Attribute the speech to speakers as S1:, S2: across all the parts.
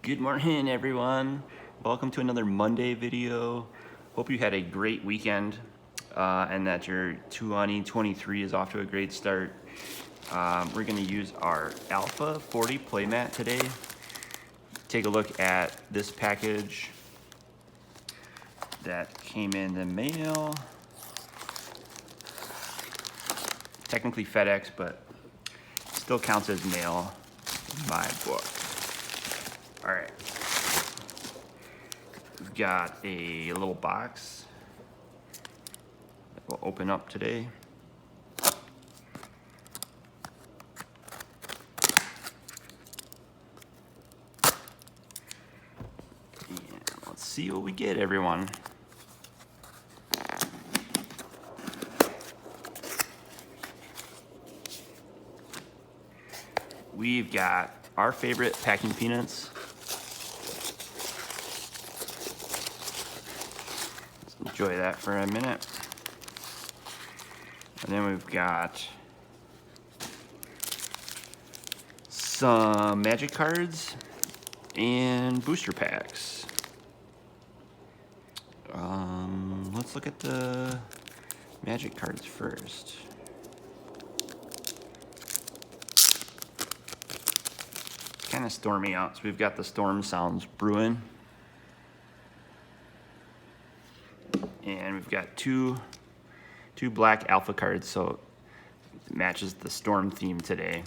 S1: Good morning, everyone. Welcome to another Monday video. Hope you had a great weekend and that your 2023 is off to a great start. We're going to use our Alpha 40 playmat today. Take a look at this package that came in the mail. Technically FedEx, but still counts as mail in my book. All right, we've got a little box that we'll open up today. And let's see what we get, everyone. We've got our favorite packing peanuts. Enjoy that for a minute. And then we've got some magic cards and booster packs. Let's look at the magic cards first. It's kind of stormy out, so we've got the storm sounds brewing. And we've got two black alpha cards, so it matches the storm theme today.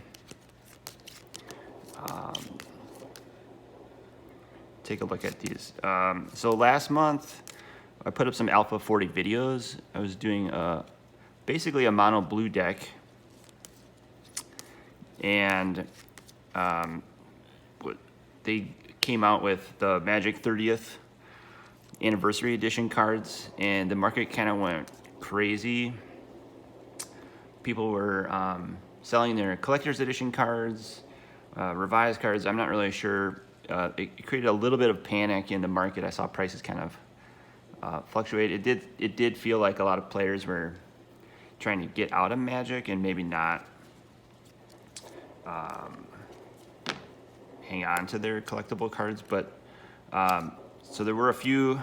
S1: Take a look at these. So last month, I put up some Alpha 40 videos. I was doing basically a mono blue deck, and they came out with the Magic 30th Anniversary Edition cards, and the market kind of went crazy. People were selling their collector's edition cards, revised cards. I'm not really sure. It created a little bit of panic in the market. I saw prices kind of fluctuate. It did feel like a lot of players were trying to get out of Magic and maybe not hang on to their collectible cards. But so there were a few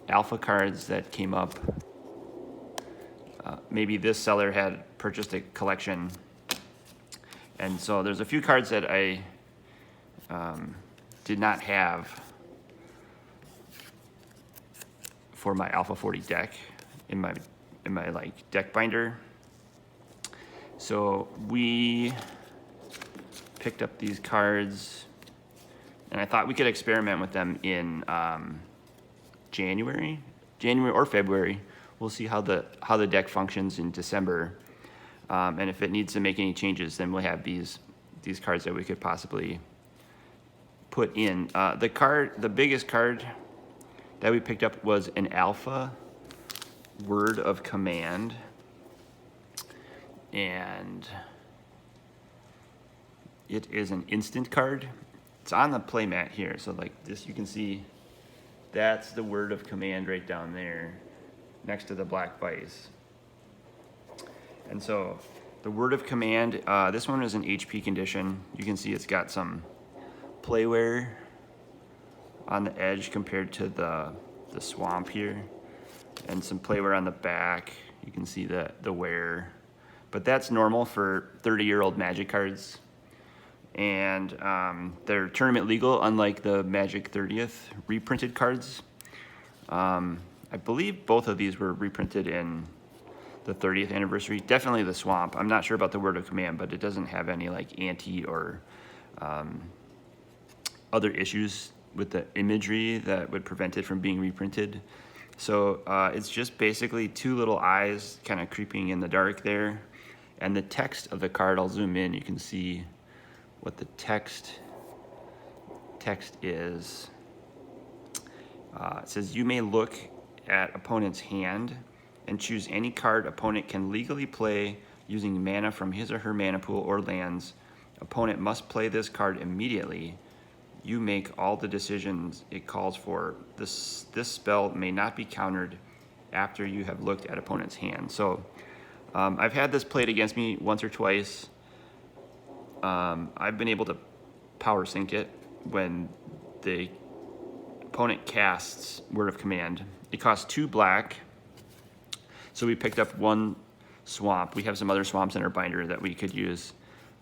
S1: alpha cards that came up. Maybe this seller had purchased a collection, and so there's a few cards that I did not have for my Alpha 40 deck in my like deck binder. So we picked up these cards, and I thought we could experiment with them in January or February. We'll see how the deck functions in December, and if it needs to make any changes, then we'll have these cards that we could possibly put in. The biggest card that we picked up was an Alpha Word of Command, and it is an instant card. It's on the playmat here, so like this, you can see that's the Word of Command right down there next to the black vice. And so the Word of Command, this one is in HP condition. You can see it's got some play wear on the edge compared to the swamp here, and some play wear on the back. You can see the wear, but that's normal for 30-year-old Magic cards. And they're tournament legal, unlike the Magic 30th reprinted cards. I believe both of these were reprinted in the 30th anniversary. Definitely the Swamp. I'm not sure about the Word of Command, but it doesn't have any like anti or other issues with the imagery that would prevent it from being reprinted. So it's just basically two little eyes kind of creeping in the dark there. And the text of the card, I'll zoom in, you can see what the text is. It says, you may look at opponent's hand and choose any card opponent can legally play using mana from his or her mana pool or lands. Opponent must play this card immediately. You make all the decisions it calls for. This spell may not be countered after you have looked at opponent's hand. So I've had this played against me once or twice. I've been able to power sync it when the opponent casts Word of Command. It costs 2 black, so we picked up 1 swamp. We have some other swamps in our binder that we could use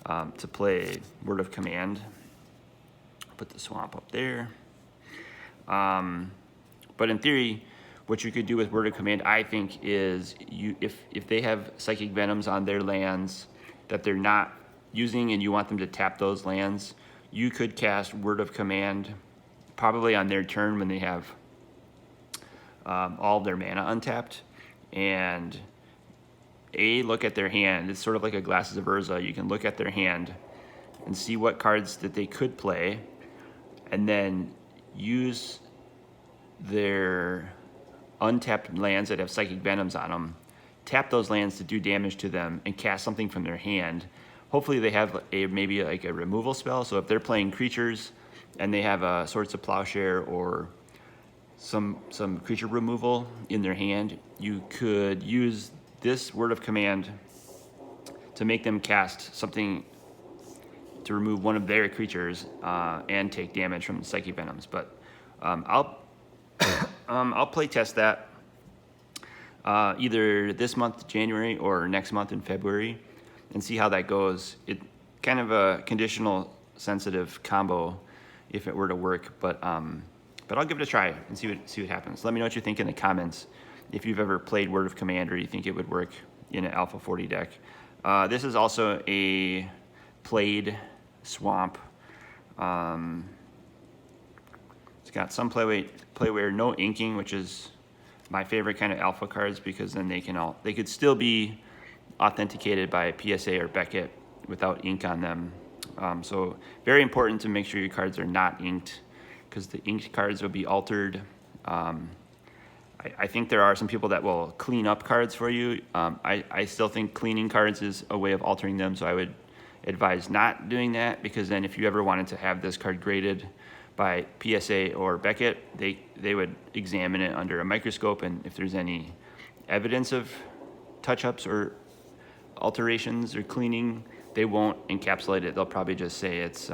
S1: to play Word of Command. Put the swamp up there. But in theory, what you could do with Word of Command, I think, is if they have Psychic Venoms on their lands that they're not using and you want them to tap those lands, you could cast Word of Command probably on their turn when they have all of their mana untapped, and look at their hand. It's sort of like a Glasses of Urza. You can look at their hand and see what cards that they could play, and then use their untapped lands that have Psychic Venoms on them, tap those lands to do damage to them, and cast something from their hand. Hopefully they have maybe like a removal spell, so if they're playing creatures and they have a Swords of Plowshare or some creature removal in their hand, you could use this Word of Command to make them cast something to remove one of their creatures and take damage from Psychic Venoms. But I'll play test that either this month, January, or next month in February, and see how that goes. It kind of a conditional sensitive combo if it were to work, but I'll give it a try and see what happens. Let me know what you think in the comments if you've ever played Word of Command or you think it would work in an Alpha 40 deck. This is also a played swamp. It's got some playware, no inking, which is my favorite kind of alpha cards, because then they could still be authenticated by PSA or Beckett without ink on them. So very important to make sure your cards are not inked, because the inked cards will be altered. I think there are some people that will clean up cards for you. I still think cleaning cards is a way of altering them, so I would advise not doing that, because then if you ever wanted to have this card graded by PSA or Beckett, they would examine it under a microscope, and if there's any evidence of touch-ups or alterations or cleaning, they won't encapsulate it. They'll probably just say it's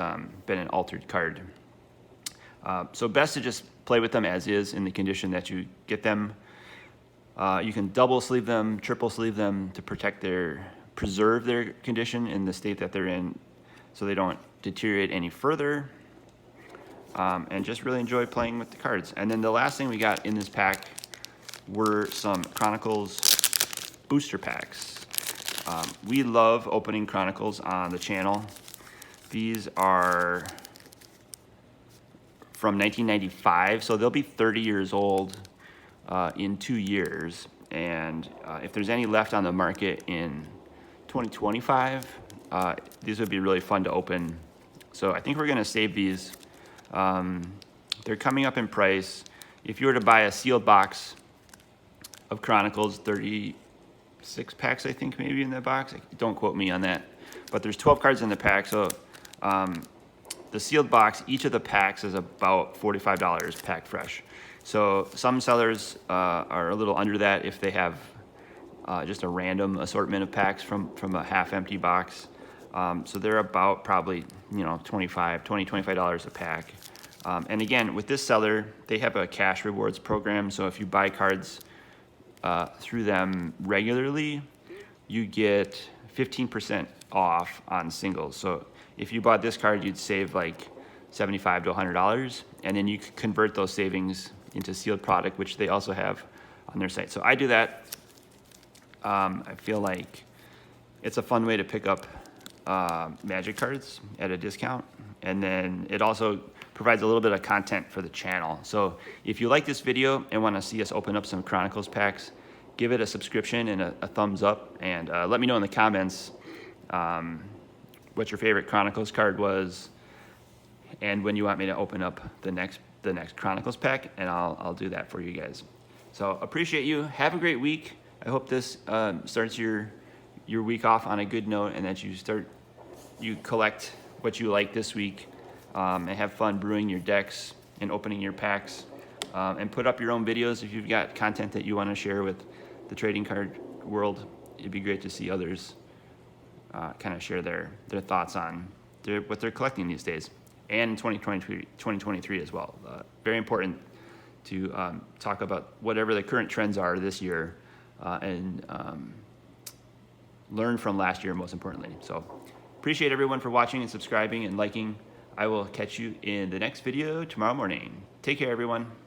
S1: been an altered card. So best to just play with them as is in the condition that you get them. You can double sleeve them, triple sleeve them to preserve their condition in the state that they're in, so they don't deteriorate any further. And just really enjoy playing with the cards. And then the last thing we got in this pack were some Chronicles booster packs. We love opening Chronicles on the channel. These are from 1995, so they'll be 30 years old in 2 years. And if there's any left on the market in 2025, these would be really fun to open. So I think we're gonna save these. They're coming up in price. If you were to buy a sealed box of Chronicles, 36 packs, I think, maybe in that box. Don't quote me on that. But there's 12 cards in the pack, so the sealed box, each of the packs is about $45 packed fresh. So some sellers are a little under that if they have just a random assortment of packs from a half-empty box. So they're about probably, $25 a pack. And again, with this seller, they have a cash rewards program. So if you buy cards through them regularly, you get 15% off on singles. So if you bought this card, you'd save like $75 to $100, and then you could convert those savings into sealed product, which they also have on their site. So I do that. I feel like it's a fun way to pick up Magic cards at a discount, and then it also provides a little bit of content for the channel. So if you like this video and want to see us open up some Chronicles packs, give it a subscription and a thumbs up, and let me know in the comments what your favorite Chronicles card was and when you want me to open up the next Chronicles pack, and I'll do that for you guys. So appreciate you. Have a great week. I hope this starts your week off on a good note, and that you collect what you like this week, and have fun brewing your decks and opening your packs, and put up your own videos if you've got content that you want to share with the trading card world. It'd be great to see others kind of share their thoughts on what they're collecting these days. and in 2023 as well. Very important to talk about whatever the current trends are this year and learn from last year, most importantly. So appreciate everyone for watching and subscribing and liking. I will catch you in the next video tomorrow morning. Take care, everyone.